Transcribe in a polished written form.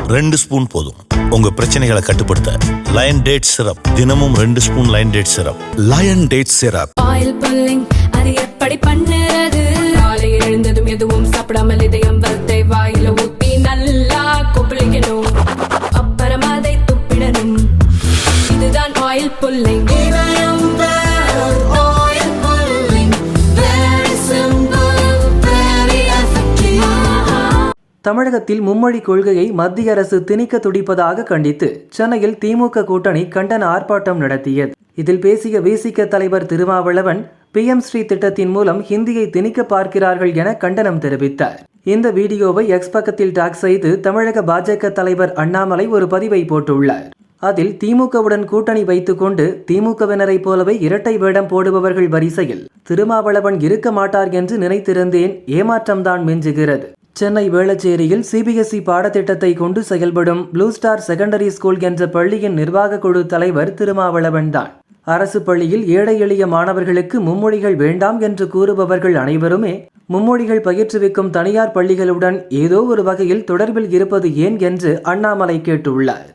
2 spoon போதும் உங்க பிரச்சனைகளை கட்டுப்படுத்த. லயன் டேட் சிரப், தினமும் 2 spoon lion date syrup. Lion date syrup. Oil pulling அது எப்படி பண்ணுறது? காலையில் எழுந்ததும் எதுவும் சாப்பிடாமல் இதயம் வளர்த்தை வாயில ஊத்தி நல்லா கொப்பளிக்கணும், அப்புறம் அதை துப்பிடணும். இதுதான் ஆயில் புல்லிங். தமிழகத்தில் மும்மொழி கொள்கையை மத்திய அரசு திணிக்க துடிப்பதாக கண்டித்து சென்னையில் திமுக கூட்டணி கண்டன ஆர்ப்பாட்டம் நடத்தியது. இதில் பேசிய விசிக தலைவர் திருமாவளவன் PM ஸ்ரீ திட்டத்தின் மூலம் ஹிந்தியை திணிக்க பார்க்கிறார்கள் என கண்டனம் தெரிவித்தார். இந்த வீடியோவை X பக்கத்தில் டாக் செய்து தமிழக பாஜக தலைவர் அண்ணாமலை ஒரு பதிவை போட்டுள்ளார். அதில் திமுகவுடன் கூட்டணி வைத்துக்கொண்டு திமுகவினரை போலவே இரட்டை வேடம் போடுபவர்கள் வரிசையில் திருமாவளவன் இருக்க மாட்டார் என்று நினைத்திருந்தேன், ஏமாற்றம்தான் மிஞ்சுகிறது. சென்னை வேளச்சேரியில் CBSE பாடத்திட்டத்தை கொண்டு செயல்படும் ப்ளூ ஸ்டார் செகண்டரி ஸ்கூல் என்ற பள்ளியின் நிர்வாக குழு தலைவர் திருமாவளவன் தான். அரசு பள்ளியில் ஏழை எளிய மாணவர்களுக்கு மும்மொழிகள் வேண்டாம் என்று கூறுபவர்கள் அனைவருமே மும்மொழிகள் பயிற்றுவிக்கும் தனியார் பள்ளிகளுடன் ஏதோ ஒரு வகையில் தொடர்பில் இருப்பது ஏன் என்று அண்ணாமலை கேட்டுள்ளார்.